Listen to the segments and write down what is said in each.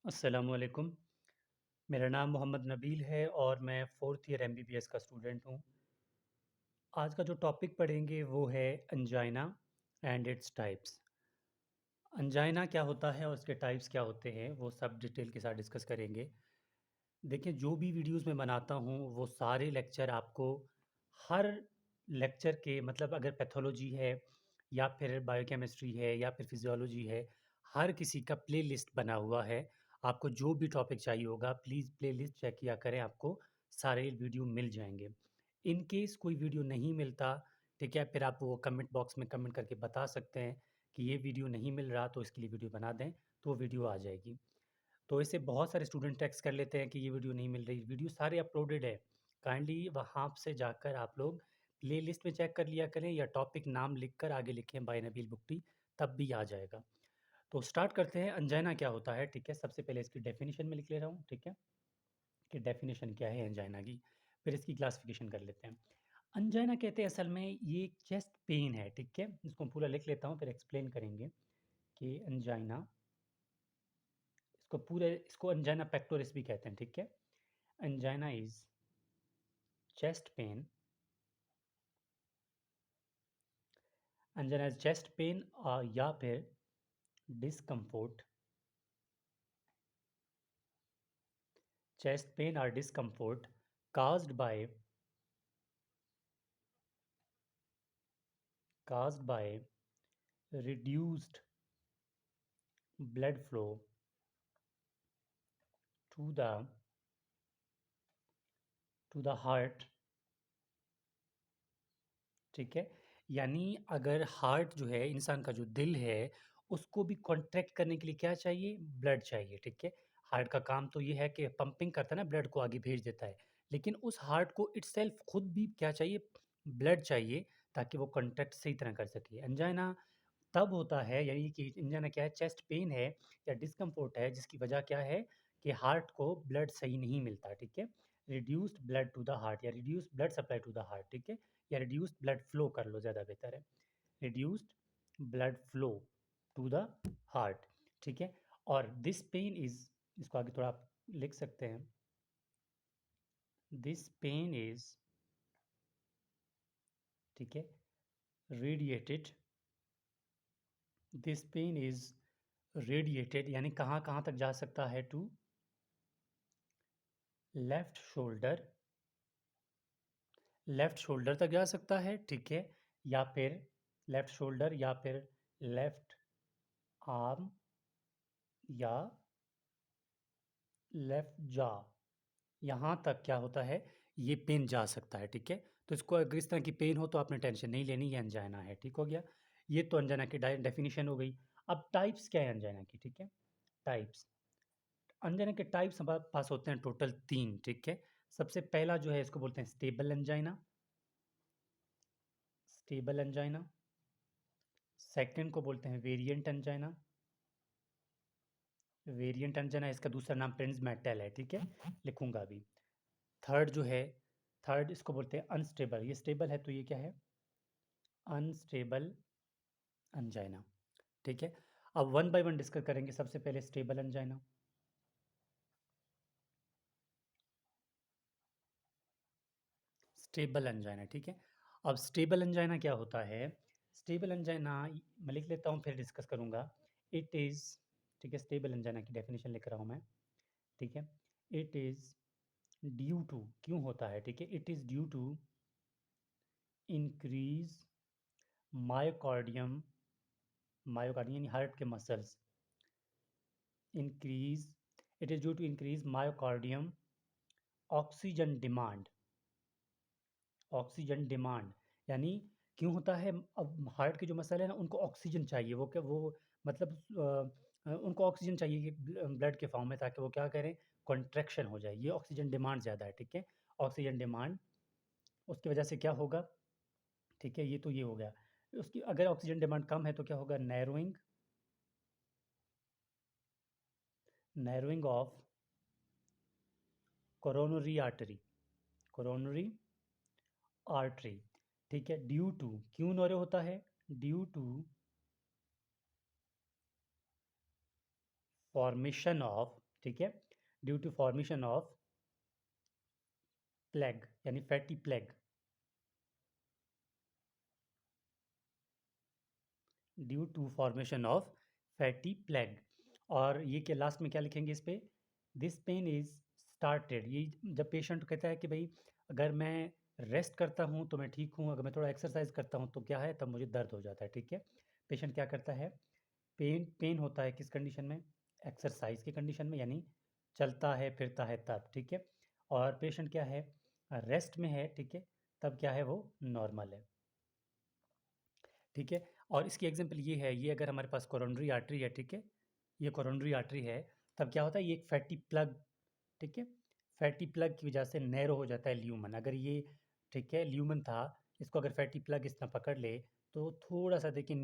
अस्सलामुअलैकुम। मेरा नाम मोहम्मद नबील है और मैं 4th ईयर एमबीबीएस का स्टूडेंट हूँ। आज का जो टॉपिक पढ़ेंगे वो है angina and its types. Angina क्या होता है और उसके टाइप्स क्या होते हैं, वो सब डिटेल के साथ डिस्कस करेंगे। देखिए, जो भी वीडियोज़ मैं बनाता हूँ, वो सारे लेक्चर आपको हर लेक्चर के मतलब अगर पैथोलॉजी है या फिर बायोकेमिस्ट्री है या फिर फिज़ियोलॉजी है, हर किसी का प्लेलिस्ट बना हुआ है। आपको जो भी टॉपिक चाहिए होगा, प्लीज़ प्लेलिस्ट चेक किया करें, आपको सारे वीडियो मिल जाएँगे। इन केस कोई वीडियो नहीं मिलता, ठीक है, फिर आप वो कमेंट बॉक्स में कमेंट करके बता सकते हैं कि ये वीडियो नहीं मिल रहा, तो इसके लिए वीडियो बना दें, तो वो वीडियो आ जाएगी। तो ऐसे बहुत सारे स्टूडेंट टेक्स्ट कर लेते हैं कि ये वीडियो नहीं मिल रही, वीडियो सारे अपलोडेड है। काइंडली वहाँ से जाकर आप लोग प्लेलिस्ट में चेक कर लिया करें या टॉपिक नाम लिखकर आगे लिखें बाय नबील बुक्टी, तब भी आ जाएगा। तो स्टार्ट करते हैं, अंजाइना क्या होता है, ठीक है? सबसे पहले इसकी डेफिनिशन में लिख ले रहा हूँ, ठीक है? कि डेफिनेशन क्या है एंजाइना की, फिर इसकी क्लासिफिकेशन कर लेते हैं। अंजाइना कहते हैं असल में ये एक चेस्ट पेन है, ठीक है? इसको पूरा लिख लेता हूँ फिर एक्सप्लेन करेंगे कि अंजाइना इसको अंजाइना पेक्टोरिस भी कहते हैं, ठीक है? Angina is chest pain, angina is chest pain या फिर डिस्कम्फोर्ट, chest pain or discomfort caused by caused by reduced blood flow to the heart, ठीक है? यानी अगर हार्ट जो है, इंसान का जो दिल है, उसको भी कॉन्ट्रैक्ट करने के लिए क्या चाहिए? ब्लड चाहिए, ठीक है? हार्ट का काम तो ये है कि पंपिंग करता है ना, ब्लड को आगे भेज देता है। लेकिन उस हार्ट को इटसेल्फ खुद भी क्या चाहिए? ब्लड चाहिए ताकि वो कॉन्ट्रैक्ट सही तरह कर सके। एंजाइना तब होता है यानी कि एंजाइना क्या है? चेस्ट पेन है या डिस्कम्फोर्ट है जिसकी वजह क्या है कि हार्ट को ब्लड सही नहीं मिलता, ठीक है? Reduced blood to the heart या reduced blood supply to the heart, ठीक है? या रिड्यूस्ड ब्लड फ्लो कर लो, ज़्यादा बेहतर है। Reduced blood flow to the heart, ठीक है? और दिस पेन इज़, इसको आगे थोड़ा आप लिख सकते हैं, दिस पेन इज़, ठीक है, radiated, this pain is radiated यानी कहाँ-कहाँ तक जा सकता है? To left shoulder, left shoulder तक जा सकता है, ठीक है? या फिर लेफ्ट शोल्डर या फिर लेफ्ट आर्म या लेफ्ट जॉ, यहाँ तक क्या होता है? ये पेन जा सकता है, ठीक है? तो इसको अगर इस तरह की पेन हो तो आपने टेंशन नहीं लेनी, ये एंजाइना है, ठीक हो गया? ये तो एंजाइना की डेफिनेशन हो गई। अब टाइप्स क्या है एंजाइना की, ठीक है? टाइप्स, एंजाइना के टाइप्स हमारे पास होते हैं टोटल 3, ठीक है? सबसे पहला जो है इसको बोलते हैं stable angina, stable angina. Second को बोलते हैं वेरिएंट एंजाइना, वेरिएंट एंजाइना, इसका दूसरा नाम प्रिंसमेटल है, ठीक है? लिखूंगा अभी। थर्ड जो है, थर्ड इसको बोलते हैं अनस्टेबल, ये स्टेबल है तो ये क्या है? अनस्टेबल एंजाइना, ठीक है? अब वन बाय वन डिस्कस करेंगे। सबसे पहले स्टेबल एंजाइना, स्टेबल एंजाइना, ठीक है? अब स्टेबल एंजाइना क्या होता है? स्टेबल एंजाइना मैं लिख लेता हूँ फिर डिस्कस करूँगा। इट इज़, ठीक है, स्टेबल एंजाइना की डेफिनेशन लिख रहा हूँ मैं, ठीक है? इट इज़ ड्यू टू, क्यों होता है, ठीक है? It is due to increase myocardium, myocardium यानी हार्ट के muscles, increase, it is due to increase myocardium oxygen demand, oxygen demand यानी क्यों होता है? अब हार्ट के जो मसल है ना, उनको ऑक्सीजन चाहिए, वो क्या वो मतलब उनको ऑक्सीजन चाहिए कि ब्लड के फॉर्म में, ताकि वो क्या करें? कॉन्ट्रैक्शन हो जाए, ये ऑक्सीजन डिमांड ज़्यादा है, ठीक है? ऑक्सीजन डिमांड, उसकी वजह से क्या होगा? ठीक है, ये तो ये हो गया। उसकी अगर ऑक्सीजन डिमांड कम है तो क्या होगा? Narrowing, narrowing of coronary artery, coronary artery, ठीक है? ड्यू टू, क्यों नोरे होता है? ड्यू टू फॉर्मेशन ऑफ, ठीक है, due to formation of plaque यानी fatty plaque, due to formation of fatty plaque. और ये क्या लास्ट में क्या लिखेंगे इस पे, दिस पेन इज स्टार्टेड, ये जब पेशेंट कहता है कि भाई अगर मैं रेस्ट करता हूँ तो मैं ठीक हूँ, अगर मैं थोड़ा एक्सरसाइज करता हूँ तो क्या है, तब मुझे दर्द हो जाता है। ठीक है, पेशेंट क्या करता है, पेन पेन होता है किस कंडीशन में, एक्सरसाइज की कंडीशन में, यानी चलता है फिरता है तब। ठीक है, और पेशेंट क्या है, रेस्ट में है। ठीक है, तब क्या है, वो नॉर्मल है। ठीक है, और इसकी एग्जांपल ये है, ये अगर हमारे पास कोरोनरी आर्टरी है, ठीक है, ये कोरोनरी आर्टरी है, तब क्या होता है, ये एक फैटी प्लग, ठीक है, फैटी प्लग की वजह से नैरो हो जाता है ल्यूमन। अगर ये, ठीक है, ल्यूमन था, इसको अगर फैटी प्लग इस तरह पकड़ ले तो थोड़ा सा देखिए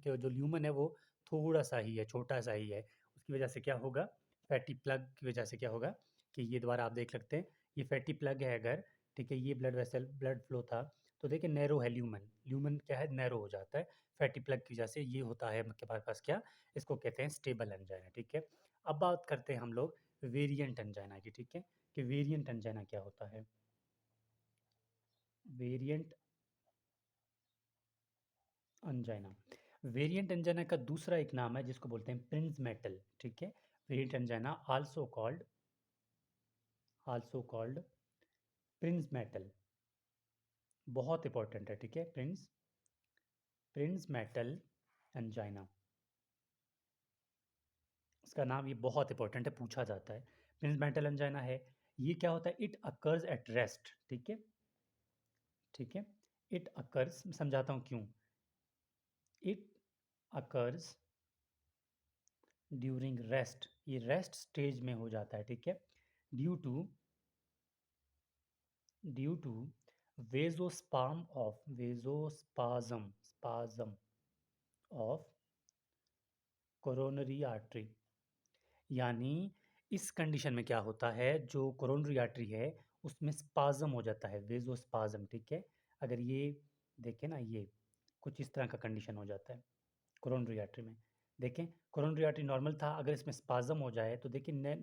जो ल्यूमन है वो थोड़ा सा ही है, छोटा सा ही है, उसकी वजह से क्या होगा, फैटी प्लग की वजह से क्या होगा कि ये दोबारा आप देख सकते हैं, ये फैटी प्लग है अगर, ठीक है, ये ब्लड वेसल ब्लड फ्लो था, तो देखिए नैरो है ल्यूमन, ल्यूमन क्या है, नैरो हो जाता है फैटी प्लग की वजह से, ये होता है हमारे पास क्या, इसको कहते हैं स्टेबल एंजाइना। ठीक है, अब बात करते हैं हम लोग वेरिएंट एंजाइना की। ठीक है, कि वेरिएंट एंजाइना क्या होता है, वेरिएंट एंजाइना, वेरिएंट एंजाइना का दूसरा एक नाम है जिसको बोलते हैं प्रिंस मेटल। ठीक है, variant angina also called Prince metal, बहुत इंपॉर्टेंट है। ठीक है, प्रिंस मेटल एंजाइना, इसका नाम ये बहुत इंपॉर्टेंट है, पूछा जाता है। प्रिंस मेटल एंजाइना है, ये क्या होता है, इट अकर्स एट रेस्ट। ठीक है, ठीक है, इट अकर्स, समझाता हूँ क्यों, इट अकर्स ड्यूरिंग रेस्ट, ये रेस्ट स्टेज में हो जाता है। ठीक है, due to due to vasospasm of coronary artery, यानी इस कंडीशन में क्या होता है, जो कोरोनरी आर्टरी है उसमें स्पाज्म हो जाता है, वेजोस्पाज्म। ठीक है, अगर ये देखें ना, ये कुछ इस तरह का कंडीशन हो जाता है कोरोनरी आर्टरी में। देखें, कोरोनरी आर्टरी नॉर्मल था, अगर इसमें स्पाज्म हो जाए तो देखिए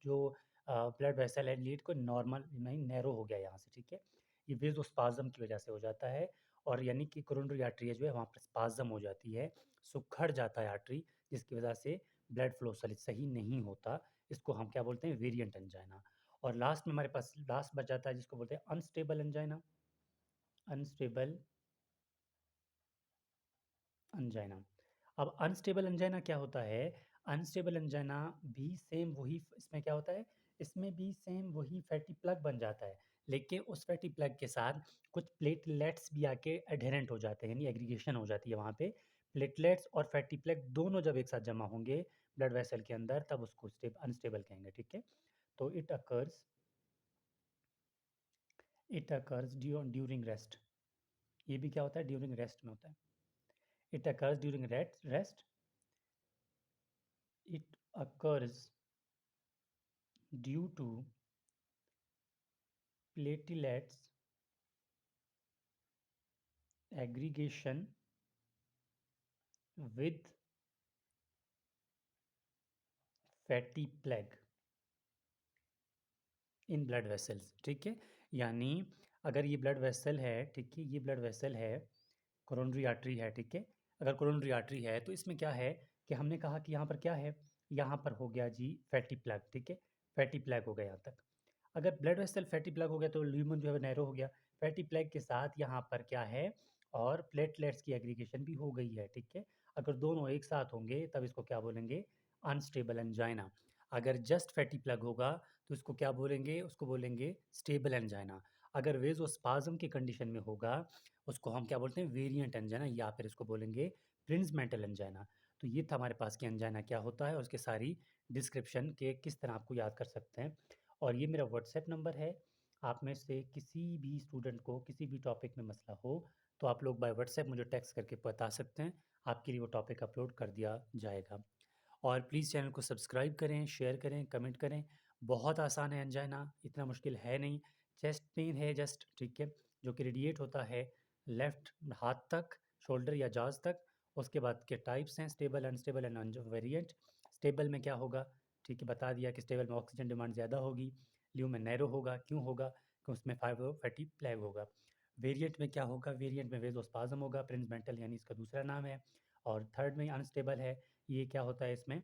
जो ब्लड वेसल है लीड को नॉर्मल नहीं, नैरो हो गया यहाँ से। ठीक है, ये वेजोस्पाज्म की वजह से हो जाता है, और यानी कि कोरोनरी आर्टरी जो है वहाँ पर स्पाज्म हो जाती है, सुखड़ जाता है आर्टरी, जिसकी वजह से ब्लड फ्लो सही नहीं होता, इसको हम क्या बोलते हैं, वेरिएंट एंजाइना। और लास्ट में हमारे पास लास्ट बच जाता है जिसको बोलते हैं अनस्टेबल एंजाइना, अनस्टेबल अंजाइना। अब अनस्टेबल अंजाइना क्या होता है, अनस्टेबल अंजाइना भी सेम वही, इसमें क्या होता है, इसमें भी सेम वही फैटी प्लग बन जाता है, लेकिन उस फैटी प्लग के साथ कुछ प्लेटलेट्स भी आके एडहेरेंट हो जाते हैं, यानी एग्रीगेशन हो जाती है वहाँ पे, प्लेटलेट्स और फैटी प्लग दोनों जब एक साथ जमा होंगे ब्लड वेसल के अंदर, तब उसको अनस्टेबल कहेंगे। ठीक है, तो इट अकर्स ड्यूरिंग रेस्ट, ये भी क्या होता है, ड्यूरिंग रेस्ट में होता है, it occurs during rest, it occurs due to platelets aggregation with fatty plaque in blood vessels. ठीक है, यानी अगर ये ब्लड वेसल है, ठीक है, ये ब्लड वेसल है, कोरोनरी आर्टरी है, ठीक है, अगर कोरोनरी आर्टरी है तो इसमें क्या है कि हमने कहा कि यहाँ पर क्या है, यहाँ पर हो गया जी फैटी प्लग। ठीक है, फैटी प्लग हो गया यहाँ तक, अगर ब्लड वेसल फैटी प्लग हो गया तो ल्यूमन जो है नैरो हो गया, फैटी प्लग के साथ यहाँ पर क्या है, और प्लेटलेट्स की एग्रीगेशन भी हो गई है। ठीक है, अगर दोनों एक साथ होंगे तब इसको क्या बोलेंगे, अनस्टेबल एंजाइना। अगर जस्ट फैटी प्लग होगा तो इसको क्या बोलेंगे, उसको बोलेंगे स्टेबल एंजाइना। अगर वेजोस्पाज्म की कंडीशन में होगा उसको हम क्या बोलते हैं, वेरिएंट एंजाइना, या फिर इसको बोलेंगे प्रिंस मेंटल एंजाइना। तो ये था हमारे पास कि एंजाइना क्या होता है और उसके सारी डिस्क्रिप्शन के किस तरह आपको याद कर सकते हैं। और ये मेरा व्हाट्सएप नंबर है, आप में से किसी भी स्टूडेंट को किसी भी टॉपिक में मसला हो तो आप लोग बाय व्हाट्सएप मुझे टेक्स्ट करके बता सकते हैं, आपके लिए वो टॉपिक अपलोड कर दिया जाएगा। और प्लीज़ चैनल को सब्सक्राइब करें, शेयर करें, कमेंट करें। बहुत आसान है एंजाइना, इतना मुश्किल है नहीं, चेस्ट पेन है जस्ट, ठीक है, जो कि रेडिएट होता है लेफ्ट हाथ तक, शोल्डर या जाज तक। उसके बाद के टाइप्स हैं, stable, unstable end variant. Stable में क्या होगा, ठीक है, बता दिया कि स्टेबल में ऑक्सीजन डिमांड ज़्यादा होगी, ल्यू में नैरो होगा, क्यों होगा? कि उसमें फाइब्रोफैटी प्लेग होगा। वेरिएंट में क्या होगा? वेरिएंट में वेज़ोस्पाज़म होगा, प्रिंस मेंटल यानी इसका दूसरा नाम है। और थर्ड में अनस्टेबल है, ये क्या होता है इसमें?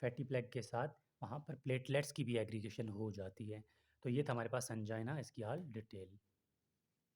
फैटी प्लेग के साथ वहाँ पर प्लेटलेट्स की भी एग्रीगेशन हो जाती है। तो ये था हमारे पास एंजाइना, इसकी ऑल डिटेल।